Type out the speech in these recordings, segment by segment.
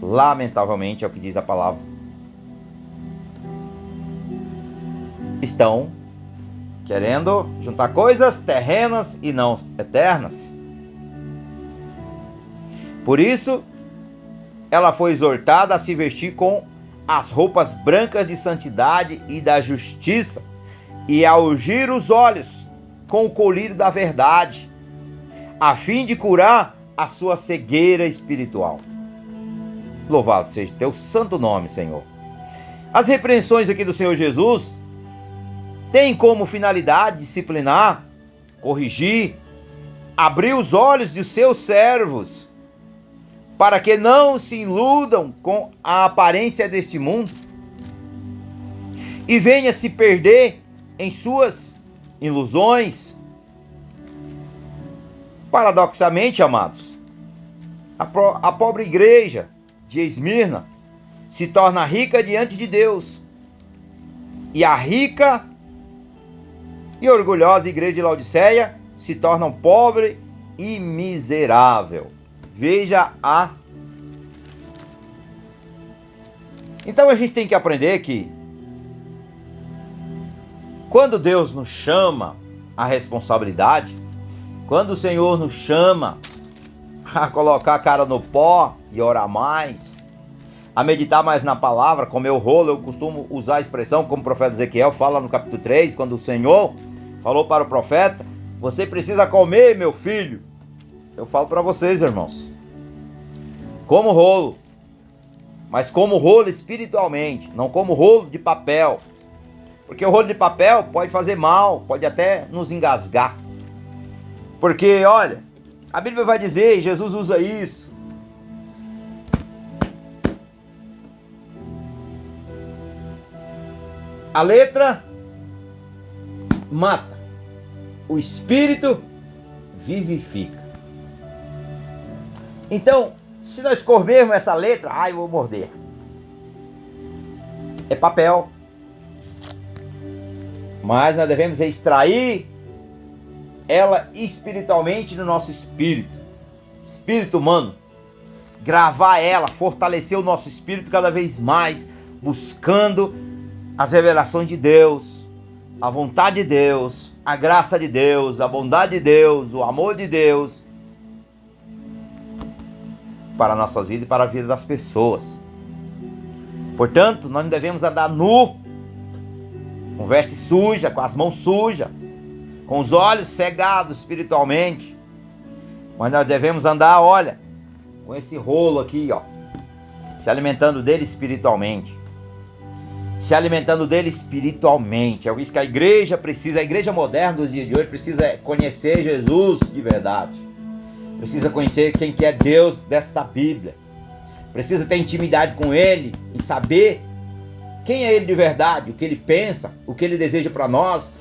lamentavelmente é o que diz a palavra, estão querendo juntar coisas terrenas e não eternas. Por isso, ela foi exortada a se vestir com as roupas brancas de santidade e da justiça, e a ungir os olhos com o colírio da verdade, a fim de curar a sua cegueira espiritual. Louvado seja teu santo nome, Senhor. As repreensões aqui do Senhor Jesus têm como finalidade disciplinar, corrigir, abrir os olhos de seus servos, para que não se iludam com a aparência deste mundo e venha se perder em suas ilusões. Paradoxalmente, amados, a pobre igreja de Esmirna se torna rica diante de Deus, e a rica e orgulhosa igreja de Laodiceia se tornam pobre e miserável. Veja a... Então a gente tem que aprender que quando Deus nos chama à responsabilidade, quando o Senhor nos chama a colocar a cara no pó e orar mais, a meditar mais na palavra, comer o rolo, eu costumo usar a expressão como o profeta Ezequiel fala no capítulo 3, quando o Senhor falou para o profeta: você precisa comer, meu filho. Eu falo para vocês, irmãos, como rolo, mas como rolo espiritualmente, não como rolo de papel, porque o rolo de papel pode fazer mal, pode até nos engasgar, porque olha, a Bíblia vai dizer, Jesus usa isso, a letra mata, o espírito vivifica. Então, se nós comermos essa letra, eu vou morder. É papel. Mas nós devemos extrair ela espiritualmente no nosso espírito. Espírito humano. Gravar ela, fortalecer o nosso espírito cada vez mais, buscando as revelações de Deus, a vontade de Deus, a graça de Deus, a bondade de Deus, o amor de Deus, para nossas vidas e para a vida das pessoas. Portanto, nós não devemos andar nu, com veste suja, com as mãos sujas, com os olhos cegados espiritualmente, mas nós devemos andar, olha, com esse rolo aqui, se alimentando dele espiritualmente. Se alimentando dele espiritualmente. É isso que a igreja precisa, a igreja moderna dos dias de hoje precisa conhecer Jesus de verdade. Precisa conhecer quem que é Deus desta Bíblia. Precisa ter intimidade com Ele e saber quem é Ele de verdade, o que Ele pensa, o que Ele deseja para nós,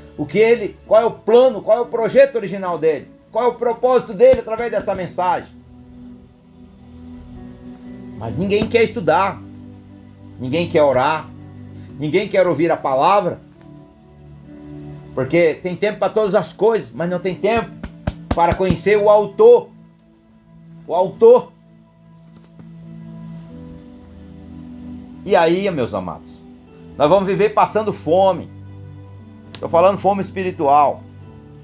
qual é o plano, qual é o projeto original dele, qual é o propósito dele através dessa mensagem. Mas ninguém quer estudar, ninguém quer orar, ninguém quer ouvir a palavra, porque tem tempo para todas as coisas, mas não tem tempo para conhecer o autor. O autor. E aí, meus amados, nós vamos viver passando fome. Estou falando fome espiritual.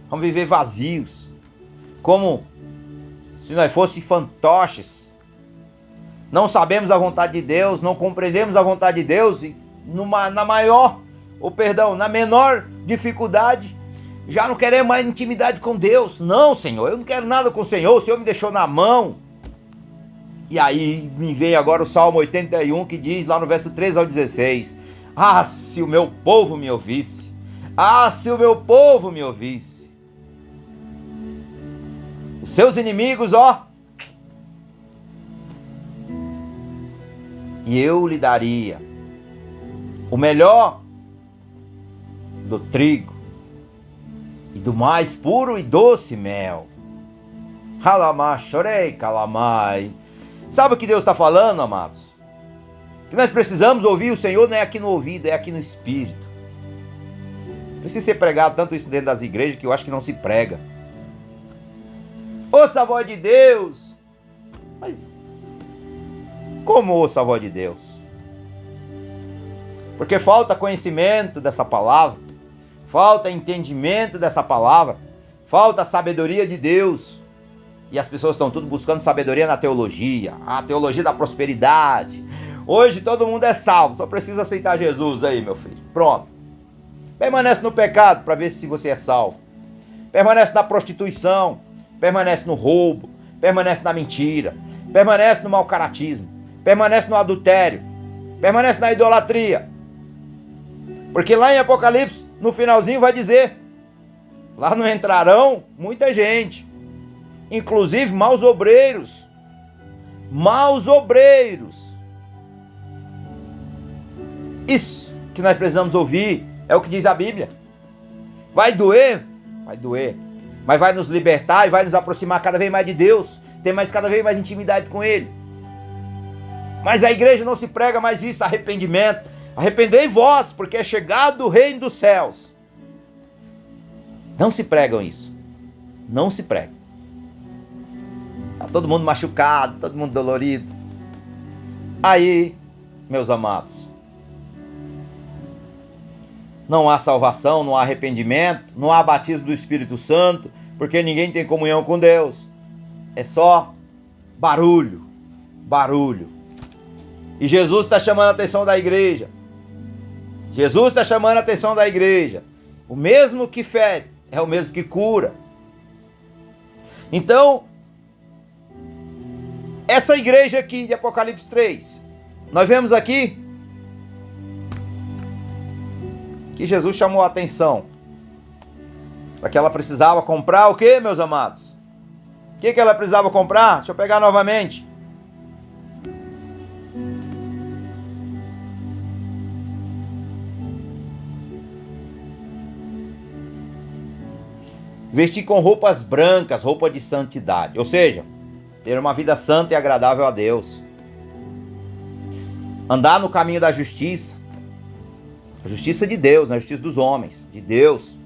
Vamos viver vazios, como se nós fossemos fantoches. Não sabemos a vontade de Deus, não compreendemos a vontade de Deus, e na menor dificuldade, já não queremos mais intimidade com Deus. Não, Senhor, eu não quero nada com o Senhor me deixou na mão. E aí me vem agora o Salmo 81, que diz lá no verso 13 ao 16: se o meu povo me ouvisse, se o meu povo me ouvisse, os seus inimigos, e eu lhe daria o melhor do trigo e do mais puro e doce mel. Halamá, chorei, calamai. Sabe o que Deus está falando, amados? Que nós precisamos ouvir o Senhor, não é aqui no ouvido, é aqui no espírito. Precisa ser pregado tanto isso dentro das igrejas que eu acho que não se prega. Ouça a voz de Deus. Mas como ouço a voz de Deus? Porque falta conhecimento dessa palavra, falta entendimento dessa palavra, falta sabedoria de Deus. E as pessoas estão tudo buscando sabedoria na teologia, a teologia da prosperidade. Hoje todo mundo é salvo, só precisa aceitar Jesus aí, meu filho. Pronto. Permanece no pecado para ver se você é salvo. Permanece na prostituição, permanece no roubo, permanece na mentira, permanece no mau caratismo, permanece no adultério, permanece na idolatria. Porque lá em Apocalipse, no finalzinho vai dizer, lá não entrarão muita gente, inclusive maus obreiros. Maus obreiros. Isso que nós precisamos ouvir é o que diz a Bíblia. Vai doer? Vai doer. Mas vai nos libertar e vai nos aproximar cada vez mais de Deus. Ter cada vez mais intimidade com Ele. Mas a igreja não se prega mais isso, arrependimento. Arrependei vós, porque é chegado o reino dos céus. Não se pregam isso. Não se prega. Está todo mundo machucado, todo mundo dolorido. Aí, meus amados, não há salvação, não há arrependimento, não há batismo do Espírito Santo, porque ninguém tem comunhão com Deus. É só barulho, barulho. E Jesus está chamando a atenção da igreja. Jesus está chamando a atenção da igreja. O mesmo que fere é o mesmo que cura. Então, essa igreja aqui de Apocalipse 3, nós vemos aqui que Jesus chamou a atenção para que ela precisava comprar o que, meus amados? O que ela precisava comprar? Deixa eu pegar novamente. Vestir com roupas brancas, roupa de santidade. Ou seja, ter uma vida santa e agradável a Deus. Andar no caminho da justiça. A justiça de Deus, não a justiça dos homens, de Deus.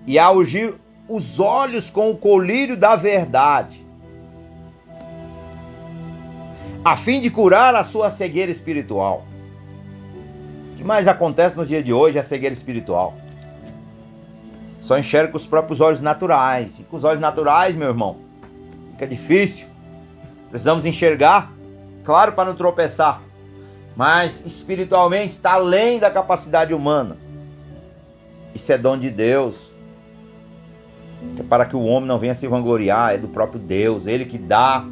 E a ungir os olhos com o colírio da verdade, a fim de curar a sua cegueira espiritual. O que mais acontece nos dias de hoje é a cegueira espiritual. Só enxerga com os próprios olhos naturais. E com os olhos naturais, meu irmão, fica difícil. Precisamos enxergar, claro, para não tropeçar. Mas espiritualmente está além da capacidade humana. Isso é dom de Deus. É para que o homem não venha se vangloriar, é do próprio Deus. Ele que dá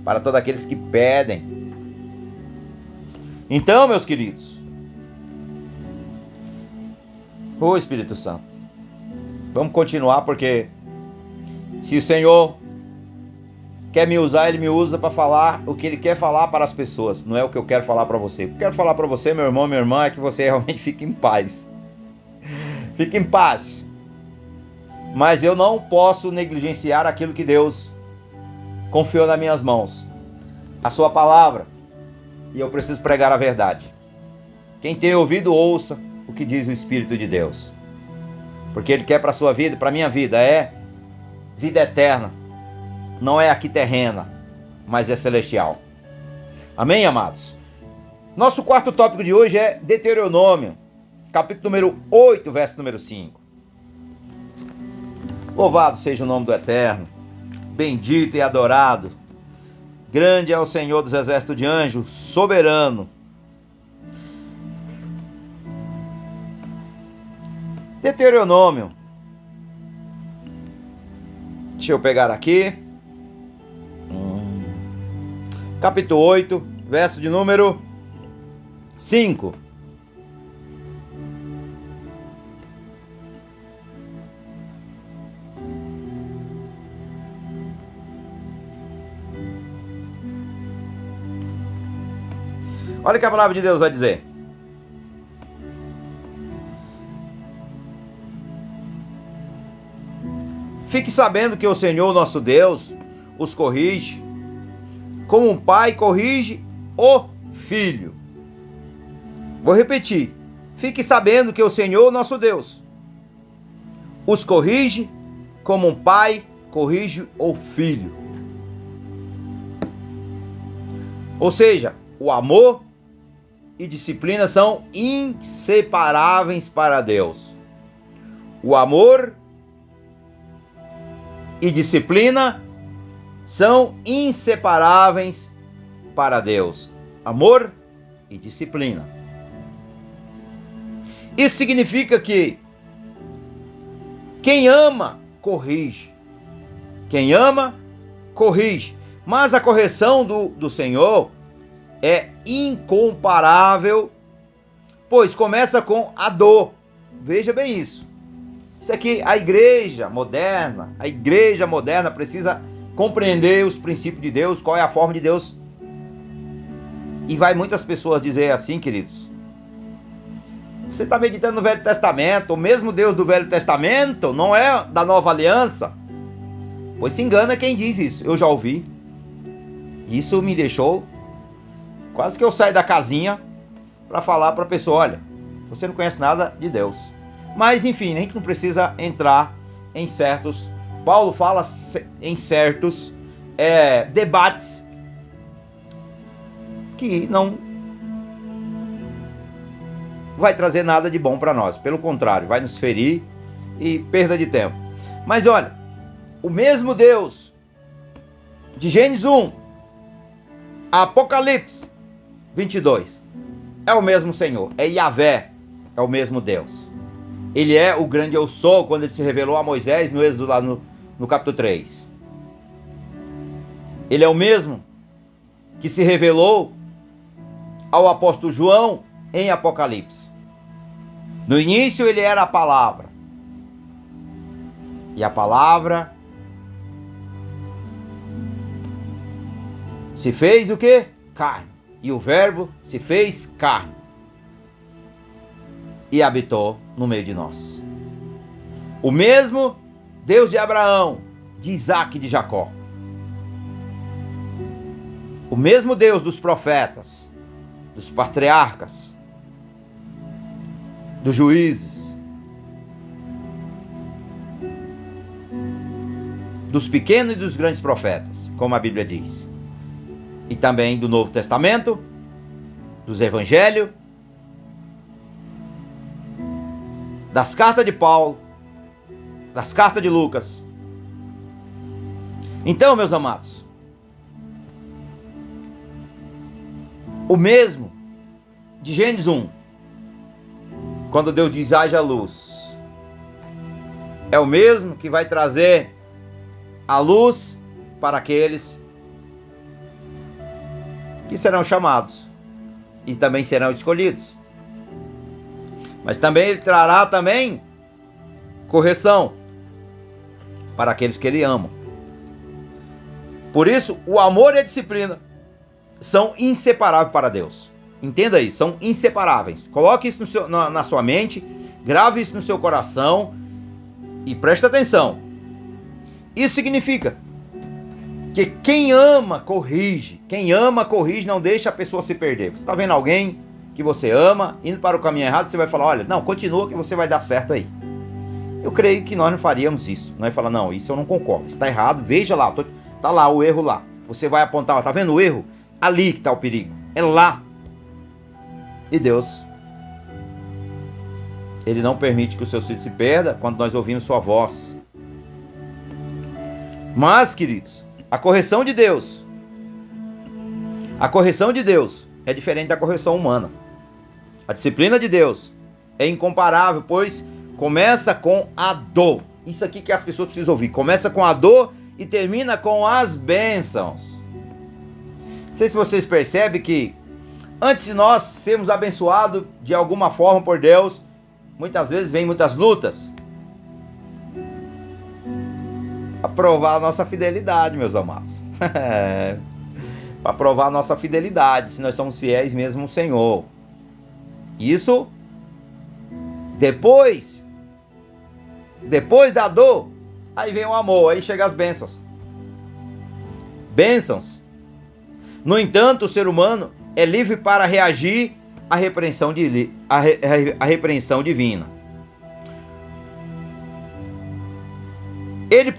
para todos aqueles que pedem. Então, meus queridos, ô Espírito Santo, vamos continuar, porque se o Senhor quer me usar, Ele me usa para falar o que Ele quer falar para as pessoas. Não é o que eu quero falar para você. O que eu quero falar para você, meu irmão, minha irmã, é que você realmente fique em paz. Fique em paz. Mas eu não posso negligenciar aquilo que Deus confiou nas minhas mãos. A sua palavra. E eu preciso pregar a verdade. Quem tem ouvido, ouça o que diz o Espírito de Deus. Porque Ele quer para a sua vida, para a minha vida, é vida eterna. Não é aqui terrena, mas é celestial. Amém, amados? Nosso quarto tópico de hoje é Deuteronômio, capítulo número 8, verso número 5. Louvado seja o nome do Eterno, bendito e adorado. Grande é o Senhor dos exércitos de anjos, soberano. Deuteronômio. Deixa eu pegar aqui. Capítulo 8, verso de número 5. Olha o que a palavra de Deus vai dizer. Fique sabendo que o Senhor nosso Deus os corrige, como um pai corrige o filho. Vou repetir. Fique sabendo que o Senhor nosso Deus os corrige, como um pai corrige o filho. Ou seja, o amor e disciplina são inseparáveis para Deus. O amor e disciplina são inseparáveis para Deus. Amor e disciplina. Isso significa que quem ama, corrige. Quem ama, corrige. Mas a correção do Senhor é incomparável, pois começa com a dor. Veja bem isso. Isso aqui, a igreja moderna precisa compreender os princípios de Deus, qual é a forma de Deus. E vai muitas pessoas dizer assim, queridos: você está meditando no Velho Testamento, o mesmo Deus do Velho Testamento não é da Nova Aliança? Pois se engana quem diz isso. Eu já ouvi. Isso me deixou quase que eu saio da casinha para falar para a pessoa: olha, você não conhece nada de Deus. Mas enfim, a gente não precisa entrar em certos... Paulo fala em certos debates que não vai trazer nada de bom para nós. Pelo contrário, vai nos ferir e perda de tempo. Mas olha, o mesmo Deus de Gênesis 1, Apocalipse 22, é o mesmo Senhor, é Yahvé, é o mesmo Deus. Ele é o grande eu sou, quando ele se revelou a Moisés no Êxodo lá no capítulo 3. Ele é o mesmo que se revelou ao apóstolo João em Apocalipse. No início ele era a palavra. E a palavra se fez o quê? Carne. E o verbo se fez carne. E habitou no meio de nós. O mesmo Deus de Abraão, de Isaac e de Jacó. O mesmo Deus dos profetas, dos patriarcas, dos juízes, dos pequenos e dos grandes profetas, como a Bíblia diz. E também do Novo Testamento, dos Evangelhos, das cartas de Paulo, das cartas de Lucas. Então, meus amados, o mesmo de Gênesis 1, quando Deus diz haja luz, é o mesmo que vai trazer a luz para aqueles que serão chamados e também serão escolhidos. Mas também ele trará também correção para aqueles que ele ama. Por isso, o amor e a disciplina são inseparáveis para Deus. Entenda isso, são inseparáveis. Coloque isso na sua mente, grave isso no seu coração e preste atenção. Isso significa que quem ama, corrige. Quem ama, corrige, não deixa a pessoa se perder. Você está vendo alguém que você ama, indo para o caminho errado, você vai falar: olha, não, continua que você vai dar certo aí. Eu creio que nós não faríamos isso. Nós vai falar: não, isso eu não concordo, isso está errado, veja lá, está lá o erro lá. Você vai apontar: está vendo o erro? Ali que está o perigo, é lá. E Deus, Ele não permite que o seu filho se perda quando nós ouvimos sua voz. Mas, queridos, a correção de Deus é diferente da correção humana. A disciplina de Deus é incomparável, pois começa com a dor. Isso aqui que as pessoas precisam ouvir. Começa com a dor e termina com as bênçãos. Não sei se vocês percebem que antes de nós sermos abençoados de alguma forma por Deus, muitas vezes vem muitas lutas para provar a nossa fidelidade, meus amados. Para provar a nossa fidelidade, se nós somos fiéis mesmo ao Senhor. Isso depois da dor, aí vem o amor, aí chega as bênçãos. Bênçãos. No entanto, o ser humano é livre para reagir à repreensão divina. Ele,